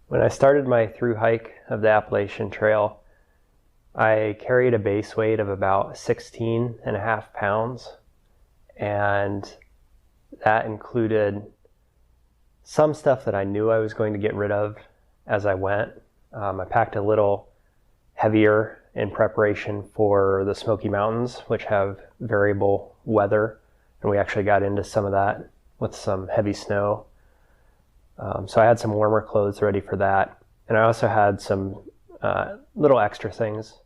When I started my thru hike of the Appalachian Trail, I carried a base weight of about 16.5 pounds, and that included some stuff that I knew I was going to get rid of as I went. I packed a little heavier in preparation for the Smoky Mountains, which have variable weather, and we actually got into some of that with some heavy snow. So I had some warmer clothes ready for that. And I also had some little extra things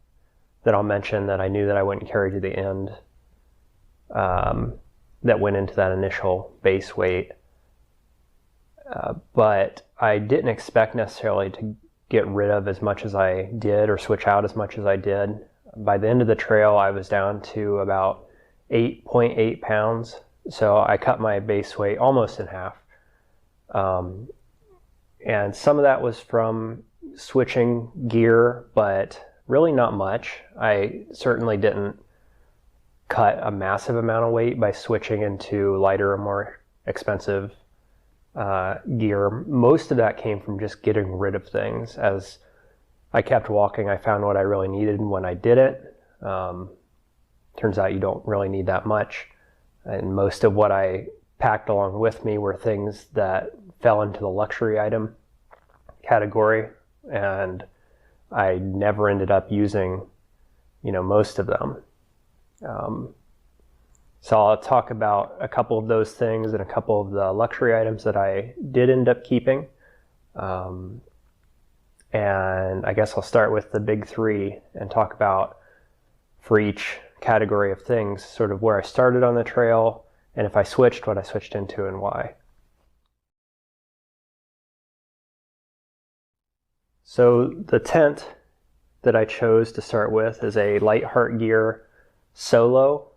that I'll mention that I knew that I wouldn't carry to the end that went into that initial base weight. But I didn't expect necessarily to get rid of as much as I did or switch out as much as I did. By the end of the trail, I was down to about 8.8 pounds. So I cut my base weight almost in half. And some of that was from switching gear, but really not much. I certainly didn't cut a massive amount of weight by switching into lighter or more expensive gear. Most of that came from just getting rid of things. As I kept walking, I found what I really needed when I did it. Turns out you don't really need that much. And most of what I packed along with me were things that fell into the luxury item category, and I never ended up using, most of them. So I'll talk about a couple of those things and a couple of the luxury items that I did end up keeping. And I guess I'll start with the big three and talk about, for each category of things, sort of where I started on the trail, and if I switched, what I switched into and why. So the tent that I chose to start with is a Light Heart Gear Solo.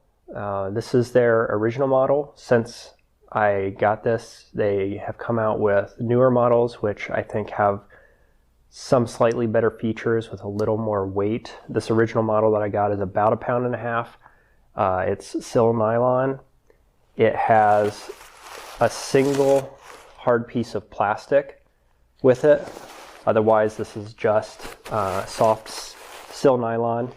This is their original model. Since I got this, they have come out with newer models, which I think have some slightly better features with a little more weight. This original model that I got is about 1.5 pounds. It's sil nylon. It has a single hard piece of plastic with it. Otherwise, this is just soft sil nylon.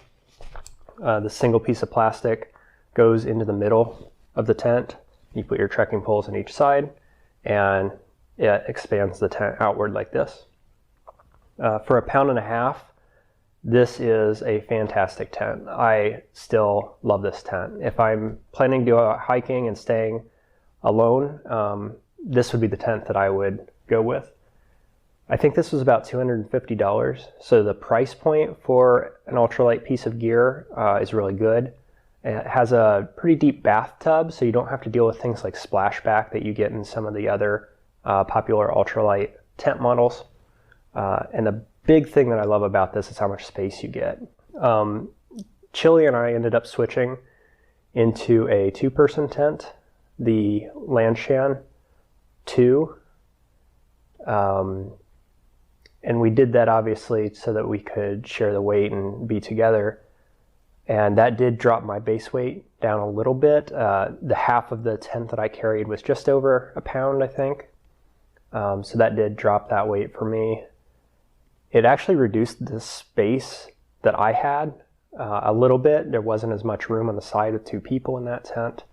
The single piece of plastic goes into the middle of the tent. You put your trekking poles on each side, and it expands the tent outward like this. For 1.5 pounds, this is a fantastic tent. I still love this tent. If I'm planning to go out hiking and staying alone, this would be the tent that I would go with. I think this was about $250, so the price point for an ultralight piece of gear is really good. It has a pretty deep bathtub, so you don't have to deal with things like splashback that you get in some of the other popular ultralight tent models. And the big thing that I love about this is how much space you get. Chili and I ended up switching into a 2-person tent, the Lanshan 2. And we did that obviously so that we could share the weight and be together. And that did drop my base weight down a little bit. The half of the tent that I carried was just over 1 pound, I think. So that did drop that weight for me. It actually reduced the space that I had a little bit. There wasn't as much room on the side with 2 people in that tent.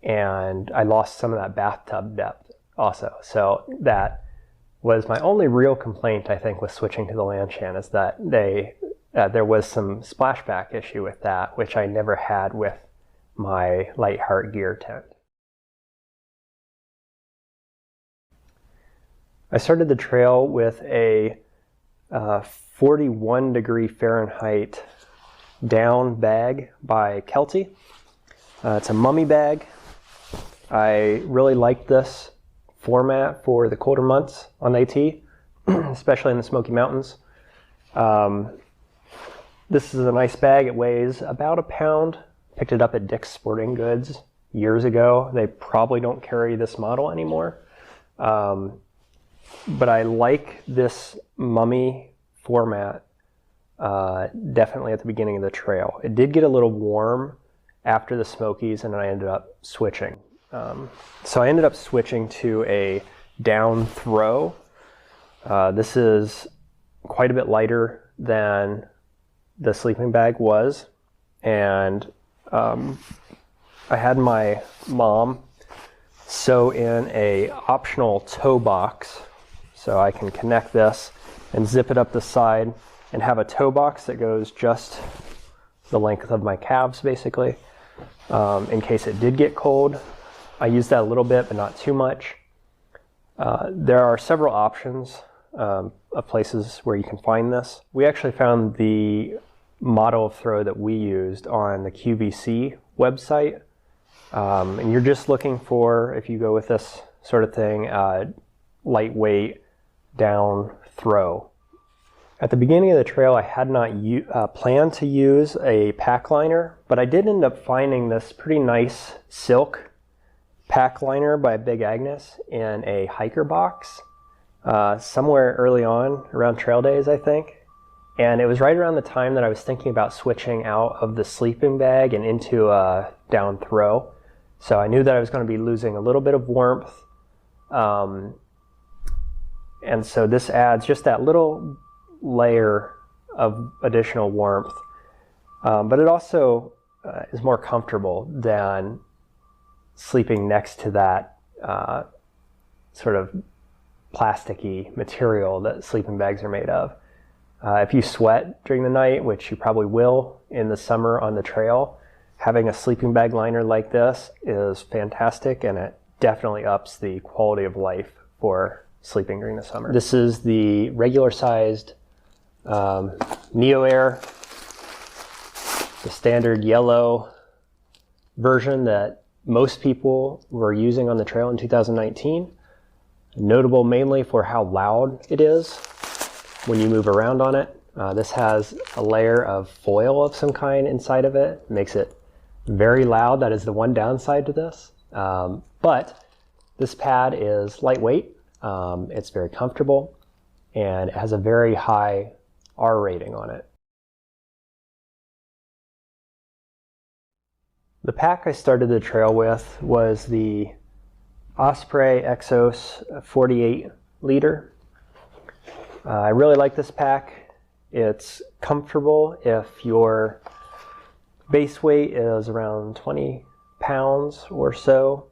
And I lost some of that bathtub depth also. So that was my only real complaint, I think, with switching to the Lanshan, is that there was some splashback issue with that, which I never had with my Light Heart Gear tent. I started the trail with a 41 degree Fahrenheit down bag by Kelty. It's a mummy bag. I really like this format for the colder months on the AT, especially in the Smoky Mountains. This is a nice bag. It weighs about 1 pound. Picked it up at Dick's Sporting Goods years ago. They probably don't carry this model anymore. But I like this mummy format definitely at the beginning of the trail. It did get a little warm after the Smokies, and I ended up switching. So I ended up switching to a down throw This is quite a bit lighter than the sleeping bag was, and I had my mom sew in a optional toe box, so I can connect this and zip it up the side and have a toe box that goes just the length of my calves, basically, in case it did get cold. I used that a little bit, but not too much. There are several options of places where you can find this. We actually found the model of throw that we used on the QVC website. And you're just looking for, if you go with this sort of thing, lightweight down throw. At the beginning of the trail, I had not planned to use a pack liner, but I did end up finding this pretty nice silk pack liner by Big Agnes in a hiker box somewhere early on, around trail days, I think. And it was right around the time that I was thinking about switching out of the sleeping bag and into a down throw. So I knew that I was going to be losing a little bit of warmth. And so this adds just that little layer of additional warmth. But it also is more comfortable than sleeping next to that sort of plasticky material that sleeping bags are made of. If you sweat during the night, which you probably will in the summer on the trail, having a sleeping bag liner like this is fantastic, and it definitely ups the quality of life for sleeping during the summer. This is the regular sized Neo Air, the standard yellow version that most people were using on the trail in 2019. Notable mainly for how loud it is when you move around on it. This has a layer of foil of some kind inside of it. It makes it very loud. That is the one downside to this. But this pad is lightweight. It's very comfortable, and it has a very high R rating on it. The pack I started the trail with was the Osprey Exos 48 liter. I really like this pack. It's comfortable if your base weight is around 20 pounds or so.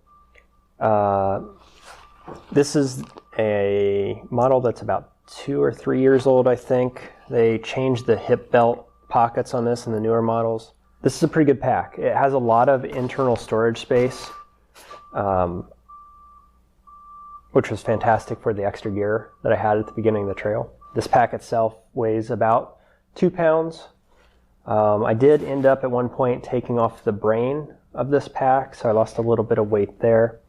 This is a model that's about 2 or 3 years old, I think. They changed the hip belt pockets on this in the newer models. This is a pretty good pack. It has a lot of internal storage space, which was fantastic for the extra gear that I had at the beginning of the trail. This pack itself weighs about 2 pounds. I did end up at one point taking off the brain of this pack, so I lost a little bit of weight there.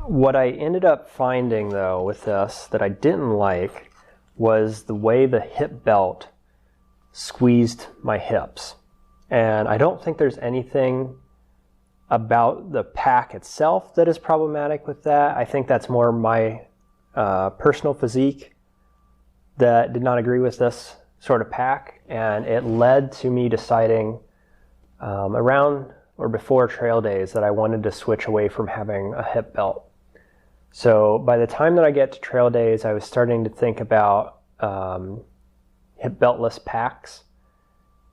What I ended up finding, though, with this that I didn't like was the way the hip belt squeezed my hips. And I don't think there's anything about the pack itself that is problematic with that. I think that's more my personal physique that did not agree with this sort of pack, and it led to me deciding around or before trail days that I wanted to switch away from having a hip belt. So by the time that I get to trail days, I was starting to think about hip beltless packs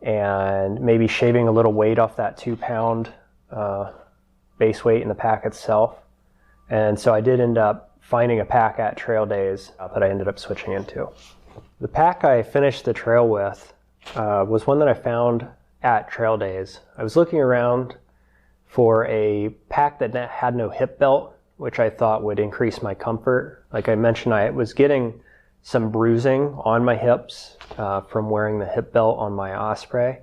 and maybe shaving a little weight off that 2 pound base weight in the pack itself. And so I did end up finding a pack at trail days that I ended up switching into. The pack I finished the trail with was one that I found at trail days. I was looking around for a pack that had no hip belt, which I thought would increase my comfort. Like I mentioned, I was getting some bruising on my hips from wearing the hip belt on my Osprey.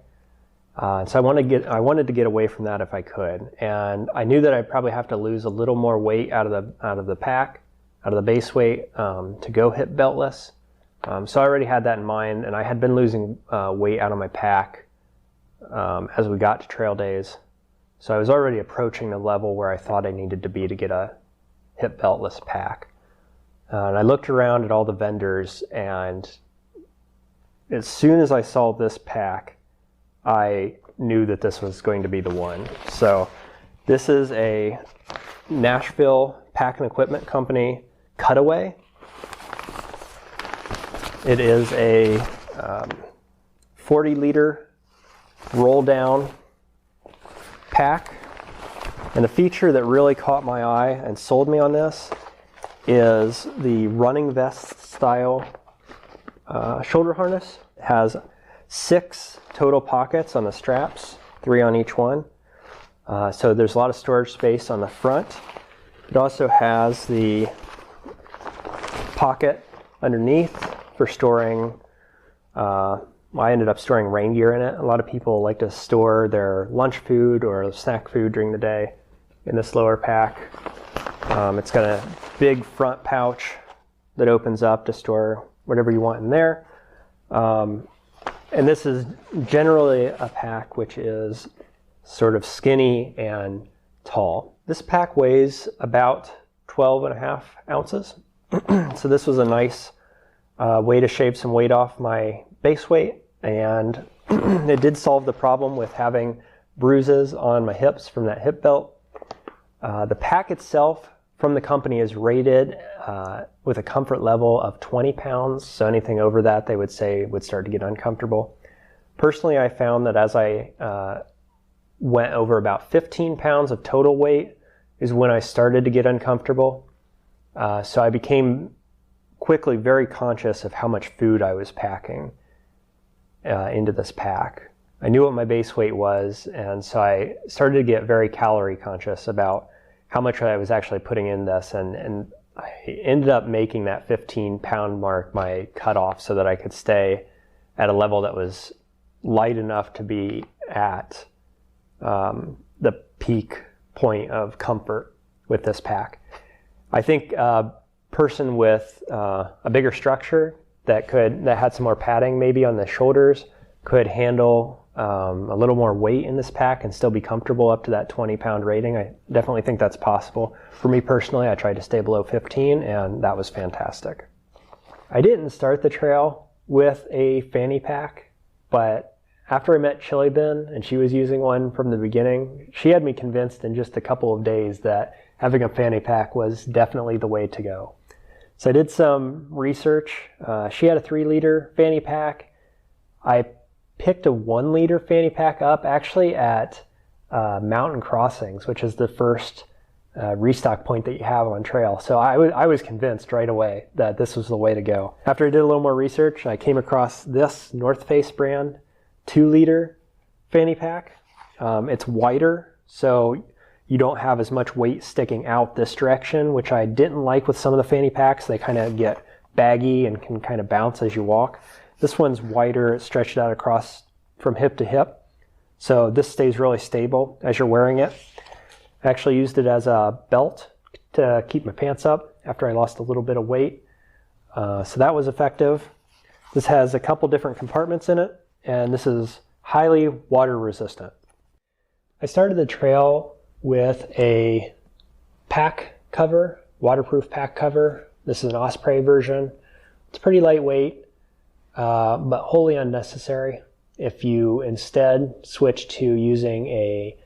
So I wanted to get away from that if I could. And I knew that I'd probably have to lose a little more weight out of the pack, out of the base weight, to go hip beltless. So I already had that in mind, and I had been losing weight out of my pack as we got to trail days. So I was already approaching the level where I thought I needed to be to get a hip beltless pack. And I looked around at all the vendors, and as soon as I saw this pack, I knew that this was going to be the one. So this is a Nashville pack and equipment company Cutaway. It is a 40-liter roll-down pack. And the feature that really caught my eye and sold me on this is the running vest style shoulder harness. It has 6 total pockets on the straps, 3 on each one. So there's a lot of storage space on the front. It also has the pocket underneath for storing, I ended up storing rain gear in it. A lot of people like to store their lunch food or snack food during the day in this lower pack. It's got a big front pouch that opens up to store whatever you want in there. And this is generally a pack which is sort of skinny and tall. This pack weighs about 12.5 ounces. So this was a nice way to shave some weight off my base weight, and it did solve the problem with having bruises on my hips from that hip belt. The pack itself from the company is rated with a comfort level of 20 pounds, so anything over that they would say would start to get uncomfortable. Personally, I found that as I went over about 15 pounds of total weight is when I started to get uncomfortable. So I became quickly very conscious of how much food I was packing into this pack. I knew what my base weight was, and so I started to get very calorie conscious about how much I was actually putting in this, and I ended up making that 15-pound mark my cutoff so that I could stay at a level that was light enough to be at the peak point of comfort with this pack. I think a person with a bigger structure that had some more padding maybe on the shoulders could handle a little more weight in this pack and still be comfortable up to that 20-pound rating. I definitely think that's possible. For me personally, I tried to stay below 15, and that was fantastic. I didn't start the trail with a fanny pack, but after I met Chili Bin and she was using one from the beginning, she had me convinced in just a couple of days that having a fanny pack was definitely the way to go. So I did some research. She had a 3-liter fanny pack. I picked a 1-liter fanny pack up actually at Mountain Crossings, which is the first restock point that you have on trail. So I was convinced right away that this was the way to go. After I did a little more research, I came across this North Face brand 2-liter fanny pack. It's wider, so you don't have as much weight sticking out this direction, which I didn't like with some of the fanny packs. They kind of get baggy and can kind of bounce as you walk. This one's wider, it's stretched out across from hip to hip. So this stays really stable as you're wearing it. I actually used it as a belt to keep my pants up after I lost a little bit of weight. So that was effective. This has a couple different compartments in it, and this is highly water resistant. I started the trail with a pack cover, waterproof pack cover. This is an Osprey version. It's pretty lightweight, but wholly unnecessary. If you instead switch to using a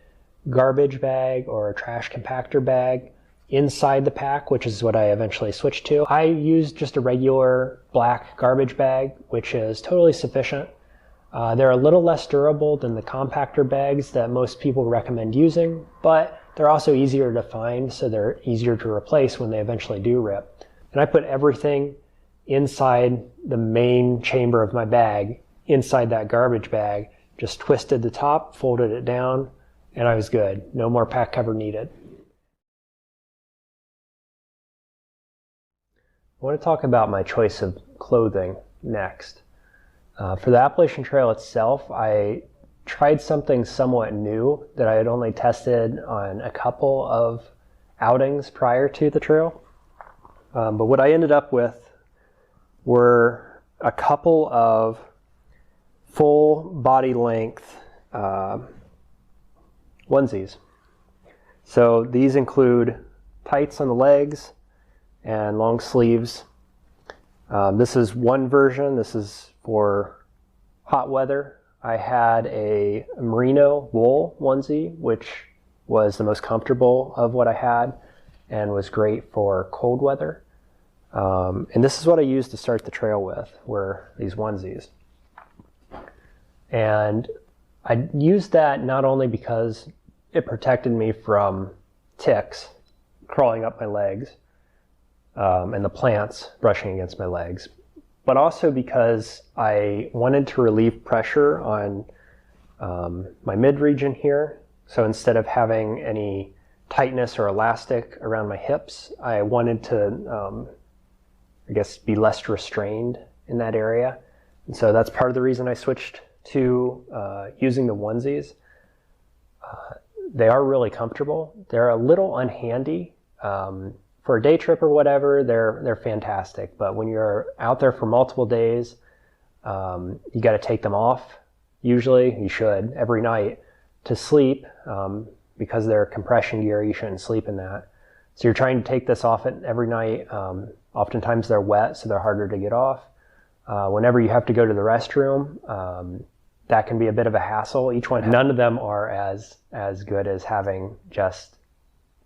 garbage bag or a trash compactor bag inside the pack, which is what I eventually switched to, I used just a regular black garbage bag, which is totally sufficient. They're a little less durable than the compactor bags that most people recommend using, but they're also easier to find, so they're easier to replace when they eventually do rip. And I put everything inside the main chamber of my bag, inside that garbage bag, just twisted the top, folded it down, and I was good. No more pack cover needed. I want to talk about my choice of clothing next. For the Appalachian Trail itself, I tried something somewhat new that I had only tested on a couple of outings prior to the trail. But what I ended up with were a couple of full body length onesies. So these include tights on the legs and long sleeves. This is one version. This is for hot weather. I had a merino wool onesie, which was the most comfortable of what I had and was great for cold weather. And this is what I used to start the trail with, were these onesies. And I used that not only because it protected me from ticks crawling up my legs and the plants brushing against my legs, but also because I wanted to relieve pressure on my mid region here. So instead of having any tightness or elastic around my hips, I wanted to, I guess, be less restrained in that area. And so that's part of the reason I switched to using the onesies. They are really comfortable. They're a little unhandy. For a day trip or whatever, they're fantastic. But when you're out there for multiple days, you got to take them off. Usually, you should, every night to sleep. Because they're compression gear, you shouldn't sleep in that. So you're trying to take this off every night. Oftentimes they're wet, so they're harder to get off. Whenever you have to go to the restroom, that can be a bit of a hassle. None of them are as good as having just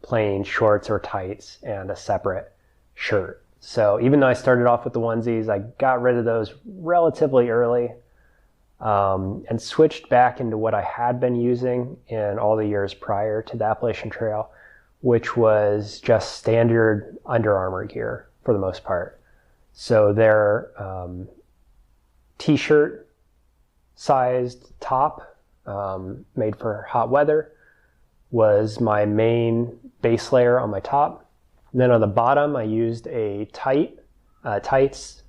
plain shorts or tights and a separate shirt. So even though I started off with the onesies, I got rid of those relatively early and switched back into what I had been using in all the years prior to the Appalachian Trail, which was just standard Under Armour gear for the most part. So their t-shirt sized top made for hot weather was my main base layer on my top. And then on the bottom I used a tights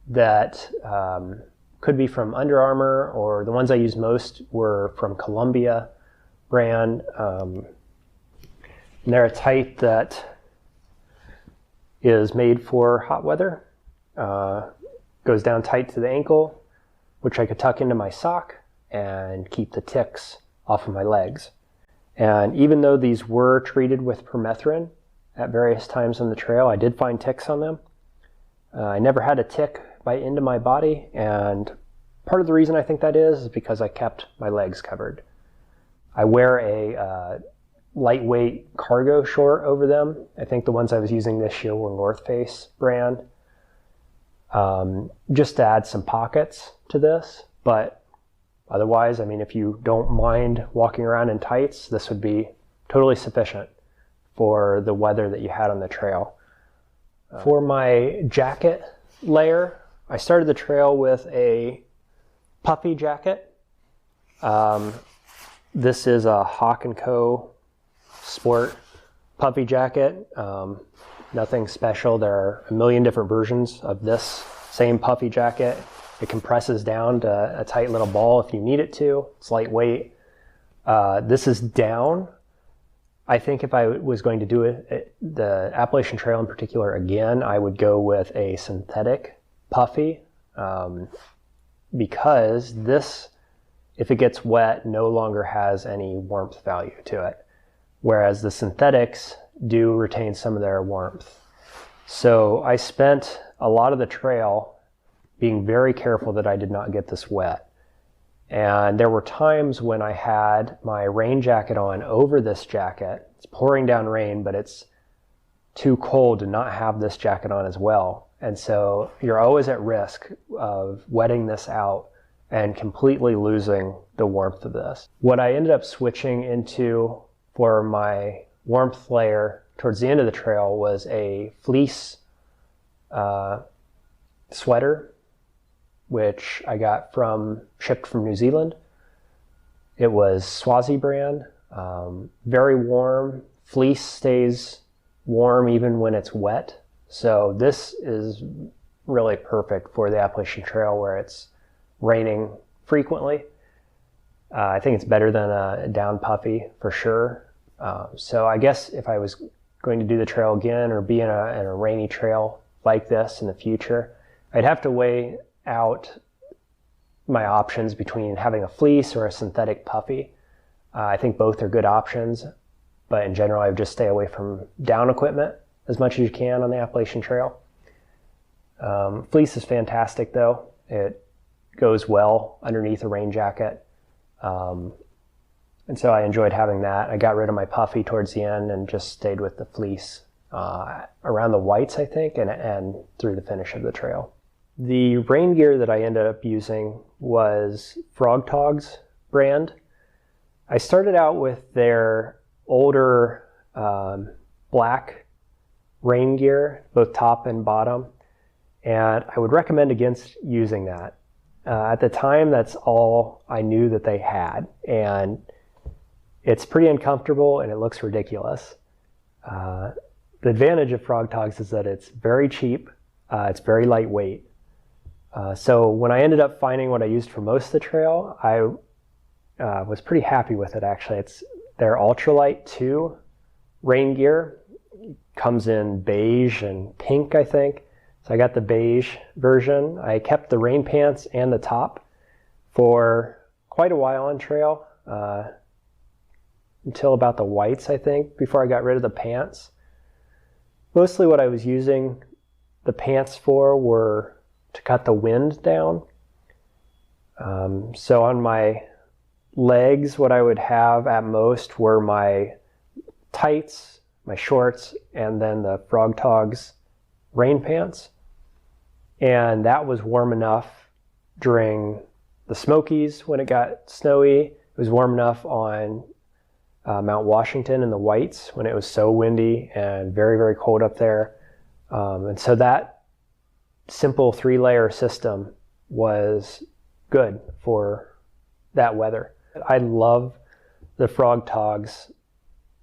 that could be from Under Armour, or the ones I used most were from Columbia brand. And they're a tight that is made for hot weather. Goes down tight to the ankle, which I could tuck into my sock and keep the ticks off of my legs. And even though these were treated with permethrin at various times on the trail, I did find ticks on them. I never had a tick bite into my body, and part of the reason I think that is because I kept my legs covered. I wear a lightweight cargo short over them. I think the ones I was using this year were North Face brand, just to add some pockets to this. But otherwise, I mean, if you don't mind walking around in tights, this would be totally sufficient for the weather that you had on the trail. For my jacket layer, I started the trail with a puffy jacket. This is a Hawk & Co. Sport puffy jacket. Nothing special. There are a million different versions of this same puffy jacket. It compresses down to a tight little ball if you need it to. It's lightweight. This is down. I think if I was going to do the Appalachian Trail in particular again, I would go with a synthetic puffy, because this, if it gets wet, no longer has any warmth value to it, whereas the synthetics do retain some of their warmth. So I spent a lot of the trail being very careful that I did not get this wet. And there were times when I had my rain jacket on over this jacket. It's pouring down rain, but it's too cold to not have this jacket on as well. And so you're always at risk of wetting this out and completely losing the warmth of this. What I ended up switching into for my warmth layer towards the end of the trail was a fleece sweater, which I got shipped from New Zealand. It was Swazi brand, very warm. Fleece stays warm even when it's wet. So this is really perfect for the Appalachian Trail where it's raining frequently. I think it's better than a down puffy for sure. So I guess if I was going to do the trail again or be in a rainy trail like this in the future, I'd have to weigh out my options between having a fleece or a synthetic puffy. I think both are good options, but in general, I would just stay away from down equipment as much as you can on the Appalachian Trail. Fleece is fantastic though. It goes well underneath a rain jacket. And so I enjoyed having that. I got rid of my puffy towards the end and just stayed with the fleece around the Whites, I think, and through the finish of the trail. The rain gear that I ended up using was Frog Tog's brand. I started out with their older black rain gear, both top and bottom, and I would recommend against using that. At the time, that's all I knew that they had, and it's pretty uncomfortable and it looks ridiculous. The advantage of Frog Togs is that it's very cheap, it's very lightweight. So when I ended up finding what I used for most of the trail, I was pretty happy with it, actually. It's their Ultralight 2 rain gear. Comes in beige and pink, I think. So I got the beige version. I kept the rain pants and the top for quite a while on trail, until about the Whites, I think, before I got rid of the pants. Mostly what I was using the pants for were to cut the wind down. So on my legs, what I would have at most were my tights, my shorts, and then the Frog Togs rain pants. And that was warm enough during the Smokies when it got snowy. It was warm enough on Mount Washington in the Whites when it was so windy and very, very cold up there. And so that simple 3-layer system was good for that weather. I love the Frog Togs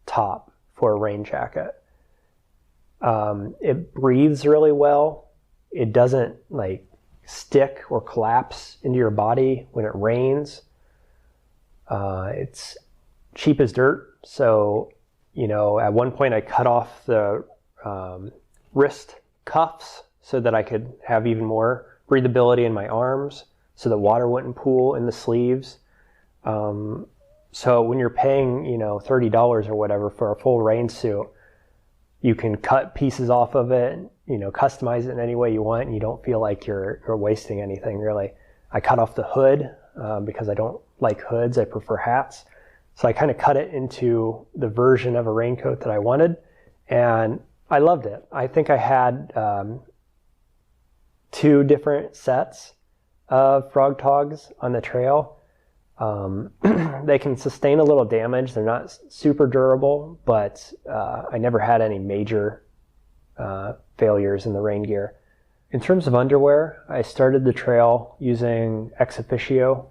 top for a rain jacket. It breathes really well. It doesn't like stick or collapse into your body when it rains. It's cheap as dirt. So, at one point I cut off the wrist cuffs so that I could have even more breathability in my arms so that water wouldn't pool in the sleeves. So when you're paying, $30 or whatever for a full rain suit, you can cut pieces off of it, customize it in any way you want, and you don't feel like you're wasting anything, really. I cut off the hood because I don't like hoods. I prefer hats. So I kind of cut it into the version of a raincoat that I wanted, and I loved it. I think I had 2 different sets of Frog Togs on the trail. They can sustain a little damage. They're not super durable, but I never had any major failures in the rain gear. In terms of underwear, I started the trail using ex officio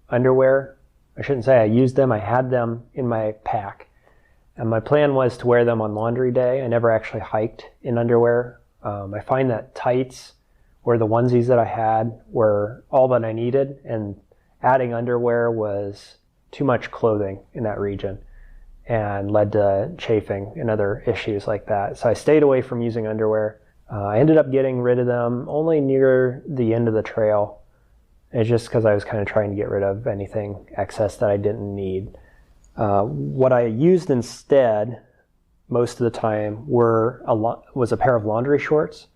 underwear. I shouldn't say I used them, I had them in my pack. And my plan was to wear them on laundry day. I never actually hiked in underwear. I find that tights or the onesies that I had were all that I needed, and adding underwear was too much clothing in that region and led to chafing and other issues like that. So I stayed away from using underwear. I ended up getting rid of them only near the end of the trail. It's just because I was kind of trying to get rid of anything excess that I didn't need. What I used instead most of the time was a pair of laundry shorts.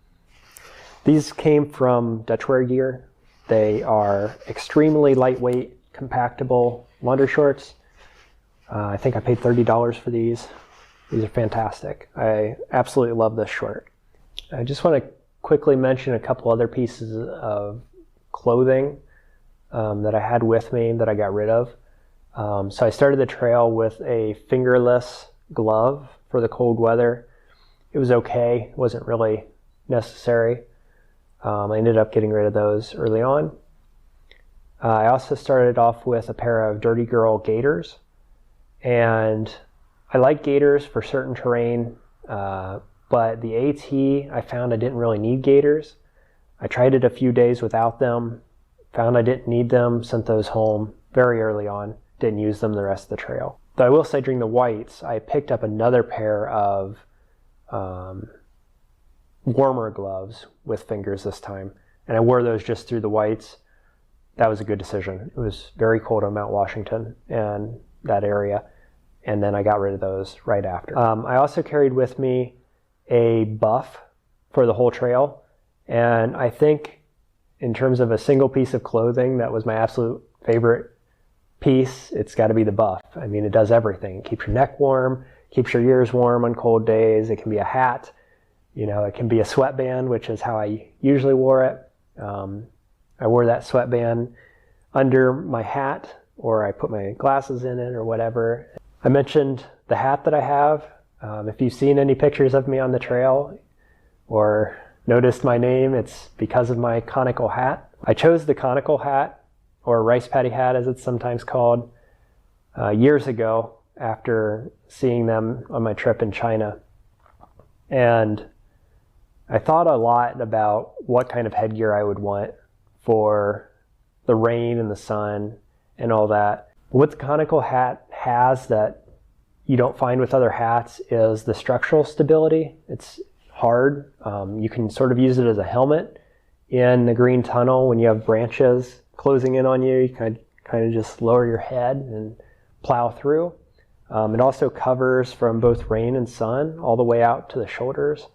These came from Dutchwear Gear. They are extremely lightweight, compactable laundry shorts. I think I paid $30 for these. These are fantastic. I absolutely love this short. I just want to quickly mention a couple other pieces of clothing that I had with me that I got rid of. So I started the trail with a fingerless glove for the cold weather. It was okay. It wasn't really necessary. I ended up getting rid of those early on. I also started off with a pair of Dirty Girl gaiters. And I like gaiters for certain terrain, but the AT, I found I didn't really need gaiters. I tried it a few days without them, found I didn't need them, sent those home very early on, didn't use them the rest of the trail. But I will say during the Whites, I picked up another pair of warmer gloves with fingers this time, and I wore those just through the Whites. That was a good decision. It was very cold on Mount Washington and that area, and then I got rid of those right after. I also carried with me a buff for the whole trail, and I think in terms of a single piece of clothing that was my absolute favorite piece, it's got to be the buff. I mean, it does everything. It keeps your neck warm, keeps your ears warm on cold days. It can be a hat. You know, it can be a sweatband, which is how I usually wore it. I wore that sweatband under my hat, or I put my glasses in it or whatever. I mentioned the hat that I have. If you've seen any pictures of me on the trail or noticed my name, it's because of my conical hat. I chose the conical hat, or rice paddy hat as it's sometimes called, years ago after seeing them on my trip in China. And I thought a lot about what kind of headgear I would want for the rain and the sun and all that. What the conical hat has that you don't find with other hats is the structural stability. It's hard. You can sort of use it as a helmet in the green tunnel when you have branches closing in on you. You kind of just lower your head and plow through. It also covers from both rain and sun all the way out to the shoulders.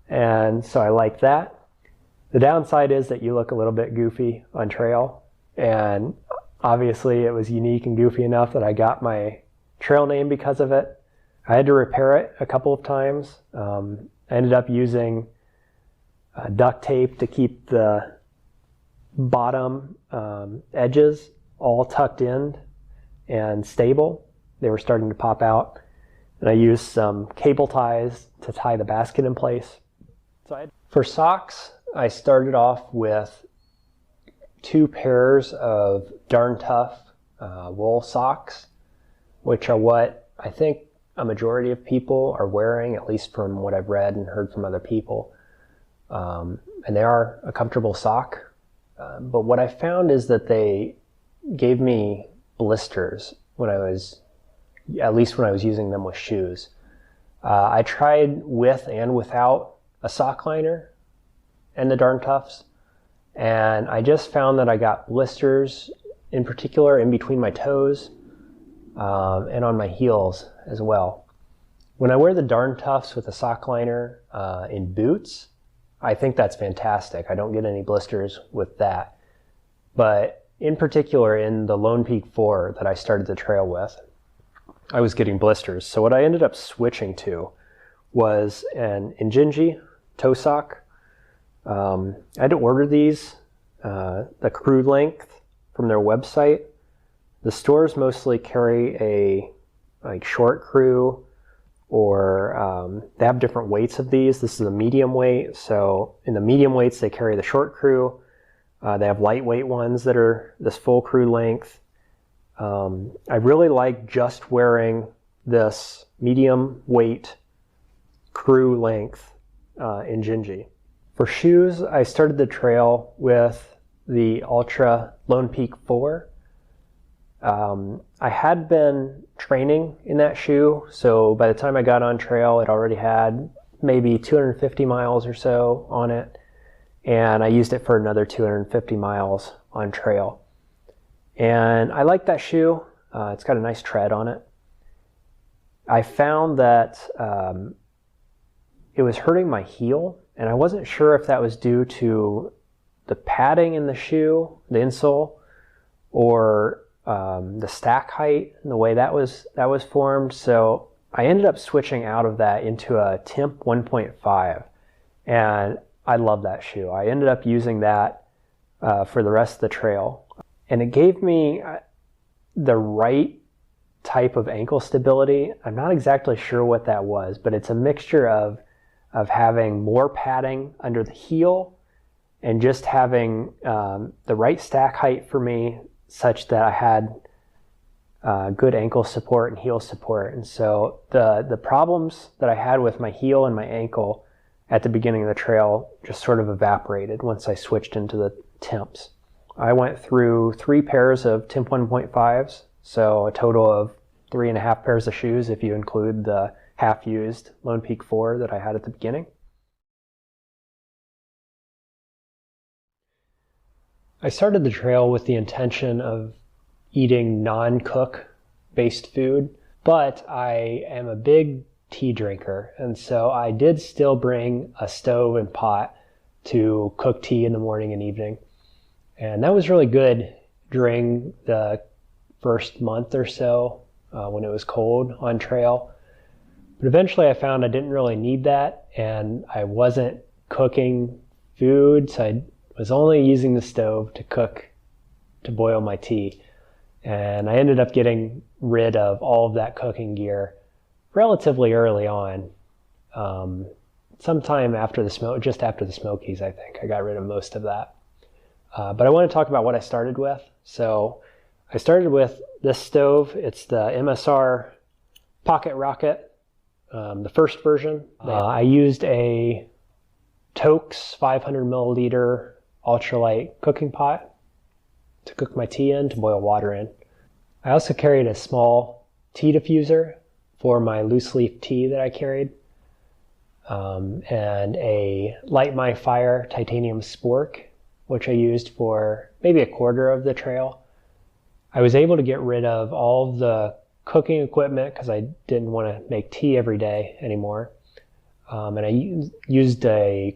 And so I like that. The downside is that you look a little bit goofy on trail. And obviously it was unique and goofy enough that I got my trail name because of it. I had to repair it a couple of times. I ended up using duct tape to keep the bottom edges all tucked in and stable. They were starting to pop out. And I used some cable ties to tie the basket in place. For socks, I started off with 2 pairs of Darn Tough wool socks, which are what I think a majority of people are wearing, at least from what I've read and heard from other people. And they are a comfortable sock. But what I found is that they gave me blisters at least when I was using them with shoes. I tried with and without a sock liner and the Darn Toughs, and I just found that I got blisters, in particular in between my toes and on my heels as well. When I wear the Darn Toughs with a sock liner in boots, I think that's fantastic. I don't get any blisters with that. But in particular in the Lone Peak 4 that I started the trail with, I was getting blisters. So what I ended up switching to was an Injinji toe sock. I had to order these, the crew length, from their website. The stores mostly carry a short crew, or they have different weights of these. This is a medium weight, so in the medium weights they carry the short crew. They have lightweight ones that are this full crew length. I really like just wearing this medium weight crew length Injinji. For shoes, I started the trail with the Ultra Lone Peak 4. I had been training in that shoe, so by the time I got on trail, it already had maybe 250 miles or so on it, and I used it for another 250 miles on trail. And I like that shoe. It's got a nice tread on it. I found that it was hurting my heel, and I wasn't sure if that was due to the padding in the shoe, the insole, or the stack height and the way that was formed. So I ended up switching out of that into a Timp 1.5, and I love that shoe. I ended up using that for the rest of the trail, and it gave me the right type of ankle stability. I'm not exactly sure what that was, but it's a mixture of having more padding under the heel and just having the right stack height for me, such that I had good ankle support and heel support. And so the problems that I had with my heel and my ankle at the beginning of the trail just sort of evaporated once I switched into the Timps. I went through 3 pairs of Timp 1.5s, so a total of 3.5 pairs of shoes if you include the half-used Lone Peak 4 that I had at the beginning. I started the trail with the intention of eating non-cook based food, but I am a big tea drinker, and so I did still bring a stove and pot to cook tea in the morning and evening. And that was really good during the first month or so when it was cold on trail. But eventually I found I didn't really need that, and I wasn't cooking food, so I was only using the stove to boil my tea. And I ended up getting rid of all of that cooking gear relatively early on. Sometime after just after the Smokies, I think. I got rid of most of that. But I want to talk about what I started with. So I started with this stove. It's the MSR Pocket Rocket, the first version. I used a Toaks 500 milliliter ultralight cooking pot to cook my tea in, to boil water in. I also carried a small tea diffuser for my loose leaf tea that I carried, and a Light My Fire titanium spork, which I used for maybe a quarter of the trail. I was able to get rid of all of the cooking equipment because I didn't want to make tea every day anymore. And I used a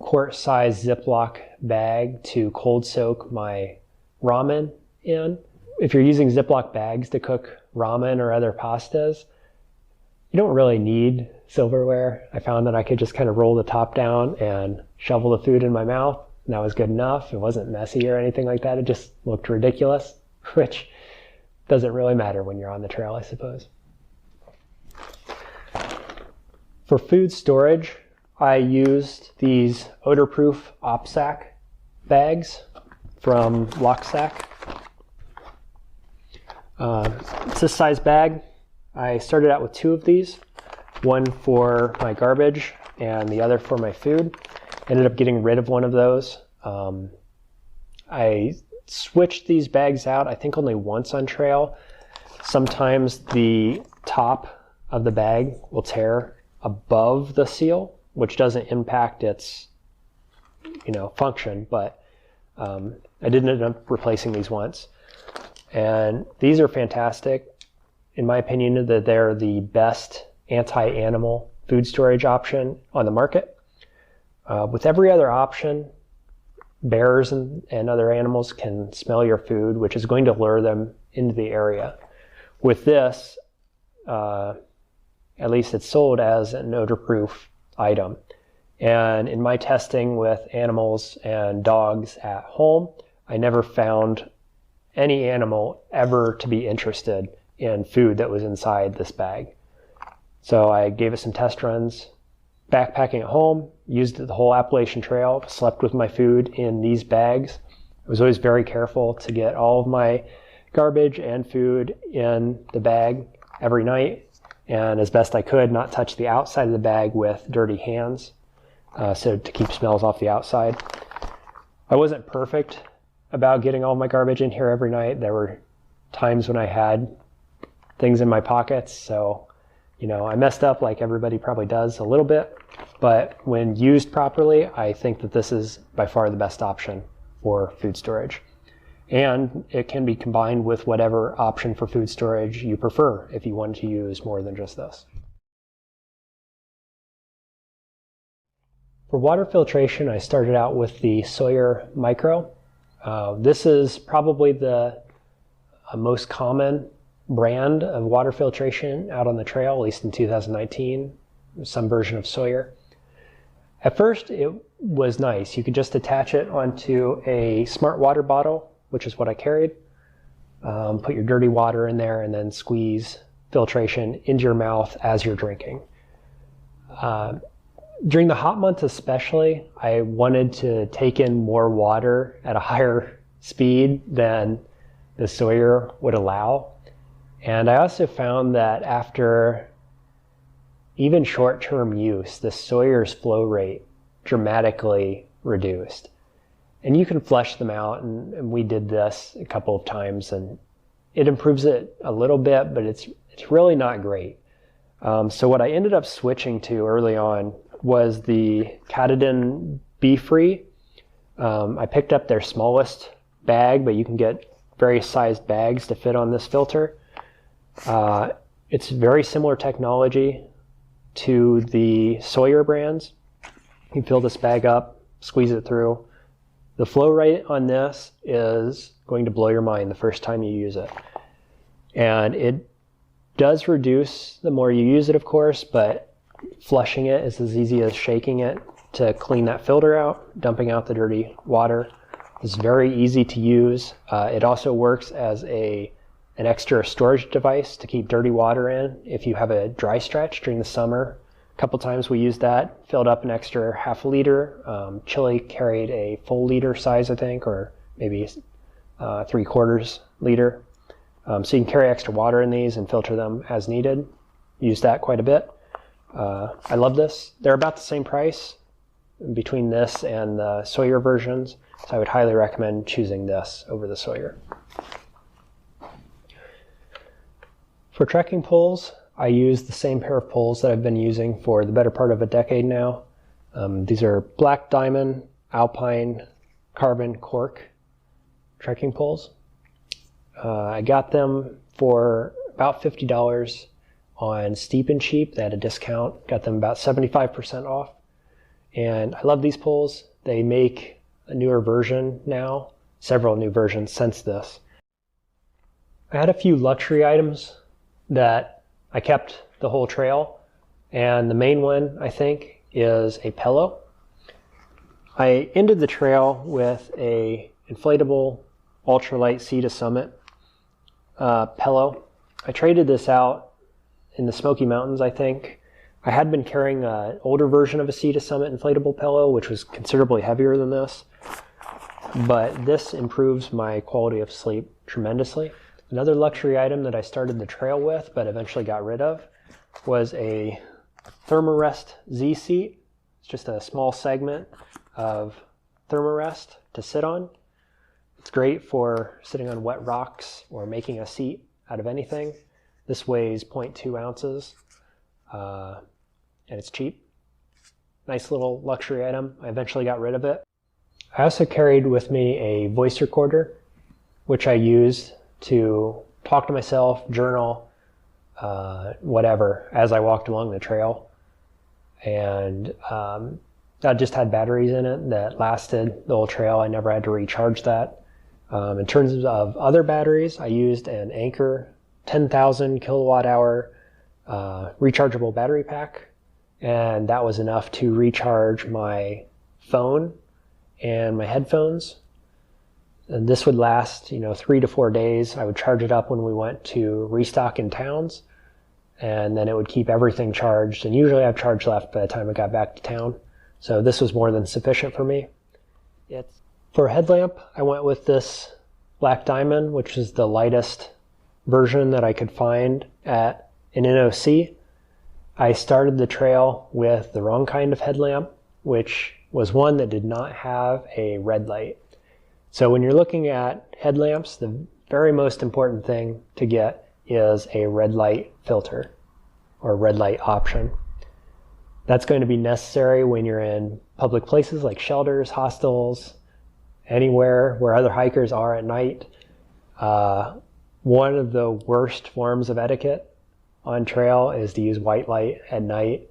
quart-sized Ziploc bag to cold soak my ramen in. If you're using Ziploc bags to cook ramen or other pastas, you don't really need silverware. I found that I could just kind of roll the top down and shovel the food in my mouth, and that was good enough. It wasn't messy or anything like that. It just looked ridiculous, which doesn't really matter when you're on the trail, I suppose. For food storage, I used these odor-proof OPSAC bags from Locksack. It's this size bag. I started out with 2 of these, one for my garbage and the other for my food. Ended up getting rid of one of those. I switched these bags out, I think only once on trail. Sometimes the top of the bag will tear above the seal, which doesn't impact its function, but I did end up replacing these once. And these are fantastic. In my opinion, that they're the best anti-animal food storage option on the market. With every other option, bears and other animals can smell your food, which is going to lure them into the area. With this, at least it's sold as an odor-proof item. And in my testing with animals and dogs at home, I never found any animal ever to be interested in food that was inside this bag. So I gave it some test runs, backpacking at home, used it the whole Appalachian Trail, slept with my food in these bags. I was always very careful to get all of my garbage and food in the bag every night, and as best I could, not touch the outside of the bag with dirty hands, so to keep smells off the outside. I wasn't perfect about getting all my garbage in here every night. There were times when I had things in my pockets, so I messed up like everybody probably does a little bit, but when used properly, I think that this is by far the best option for food storage. And it can be combined with whatever option for food storage you prefer if you wanted to use more than just this. For water filtration, I started out with the Sawyer Micro. This is probably the most common brand of water filtration out on the trail, at least in 2019, some version of Sawyer. At first, it was nice. You could just attach it onto a smart water bottle, which is what I carried. Put your dirty water in there and then squeeze filtration into your mouth as you're drinking. During the hot months especially, I wanted to take in more water at a higher speed than the Sawyer would allow. And I also found that after even short-term use, the Sawyer's flow rate dramatically reduced. And you can flush them out, and we did this a couple of times, and it improves it a little bit, but it's really not great. So what I ended up switching to early on was the Katahdin Be Free. I picked up their smallest bag, but you can get various sized bags to fit on this filter. It's very similar technology to the Sawyer brands. You fill this bag up, squeeze it through. The flow rate on this is going to blow your mind the first time you use it. And it does reduce the more you use it, of course, but flushing it is as easy as shaking it to clean that filter out, dumping out the dirty water. It's very easy to use. It also works as an extra storage device to keep dirty water in if you have a dry stretch during the summer. A couple times we used that, filled up an extra half a liter. Chili carried a full liter size, I think, or maybe 3/4 liter. So you can carry extra water in these and filter them as needed. Use that quite a bit. I love this. They're about the same price between this and the Sawyer versions, so I would highly recommend choosing this over the Sawyer. For trekking poles, I use the same pair of poles that I've been using for the better part of a decade now. These are Black Diamond Alpine Carbon Cork trekking poles. I got them for about $50 on Steep and Cheap. They had a discount, got them about 75% off. And I love these poles. They make a newer version now, several new versions since this. I had a few luxury items that I kept the whole trail, and the main one, I think, is a pillow. I ended the trail with a inflatable ultralight Sea to Summit pillow. I traded this out in the Smoky Mountains, I think. I had been carrying an older version of a Sea to Summit inflatable pillow, which was considerably heavier than this, but this improves my quality of sleep tremendously. Another luxury item that I started the trail with, but eventually got rid of, was a Thermarest Z seat. It's just a small segment of Thermarest to sit on. It's great for sitting on wet rocks or making a seat out of anything. This weighs 0.2 ounces. And it's cheap. Nice little luxury item. I eventually got rid of it. I also carried with me a voice recorder, which I used to talk to myself, journal, whatever, as I walked along the trail. And that just had batteries in it that lasted the whole trail. I never had to recharge that. In terms of other batteries, I used an Anchor 10,000 kilowatt hour rechargeable battery pack, and that was enough to recharge my phone and my headphones. And this would last, 3 to 4 days. I would charge it up when we went to restock in towns, and then it would keep everything charged. And usually I have charge left by the time I got back to town. So this was more than sufficient for me. For a headlamp, I went with this Black Diamond, which is the lightest version that I could find at an NOC. I started the trail with the wrong kind of headlamp, which was one that did not have a red light. So when you're looking at headlamps, the very most important thing to get is a red light filter or red light option. That's going to be necessary when you're in public places like shelters, hostels, anywhere where other hikers are at night. One of the worst forms of etiquette on trail is to use white light at night.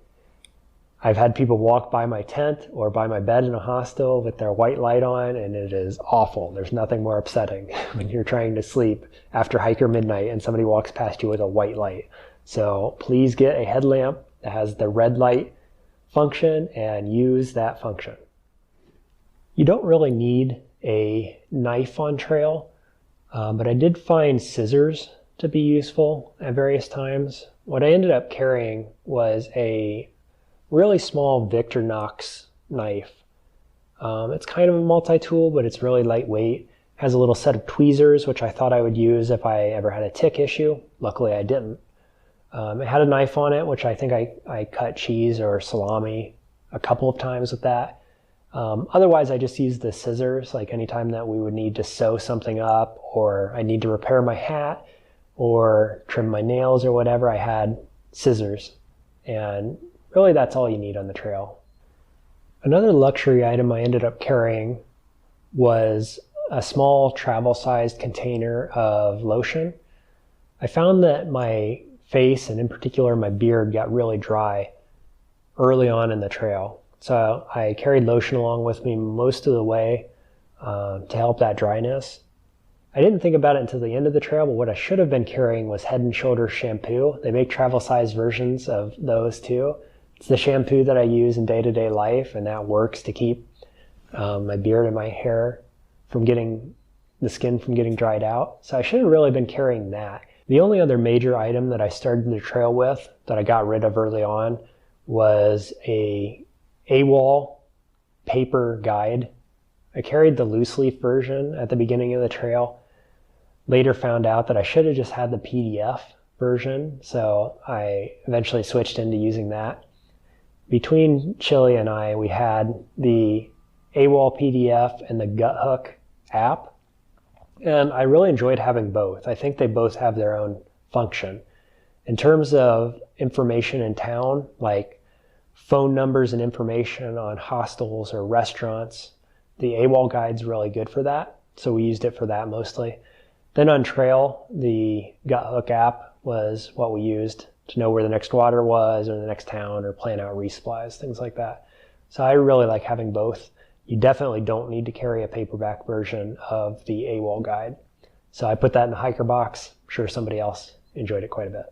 I've had people walk by my tent or by my bed in a hostel with their white light on, and it is awful. There's nothing more upsetting when you're trying to sleep after hiker midnight and somebody walks past you with a white light. So please get a headlamp that has the red light function and use that function. You don't really need a knife on trail, but I did find scissors to be useful at various times. What I ended up carrying was a really small Victorinox knife. It's kind of a multi-tool, but it's really lightweight. Has a little set of tweezers, which I thought I would use if I ever had a tick issue. Luckily I didn't. It had a knife on it, which I think I cut cheese or salami a couple of times with that. Otherwise, I just use the scissors, like anytime that we would need to sew something up, or I need to repair my hat, or trim my nails or whatever, I had scissors. And really that's all you need on the trail. Another luxury item I ended up carrying was a small travel-sized container of lotion. I found that my face, and in particular my beard, got really dry early on in the trail. So I carried lotion along with me most of the way to help that dryness. I didn't think about it until the end of the trail, but what I should have been carrying was Head & Shoulders shampoo. They make travel-sized versions of those too. It's the shampoo that I use in day-to-day life, and that works to keep my beard and my hair from getting the skin from getting dried out. So I should have really been carrying that. The only other major item that I started the trail with that I got rid of early on was a AWOL paper guide. I carried the loose leaf version at the beginning of the trail. Later found out that I should have just had the PDF version, so I eventually switched into using that. Between Chili and I, we had the AWOL PDF and the Guthook app, and I really enjoyed having both. I think they both have their own function. In terms of information in town, like phone numbers and information on hostels or restaurants, the AWOL guide's really good for that, so we used it for that mostly. Then on trail, the Guthook app was what we used to know where the next water was or the next town or plan out resupplies, things like that. So I really like having both. You definitely don't need to carry a paperback version of the AWOL guide. So I put that in the hiker box. I'm sure somebody else enjoyed it quite a bit.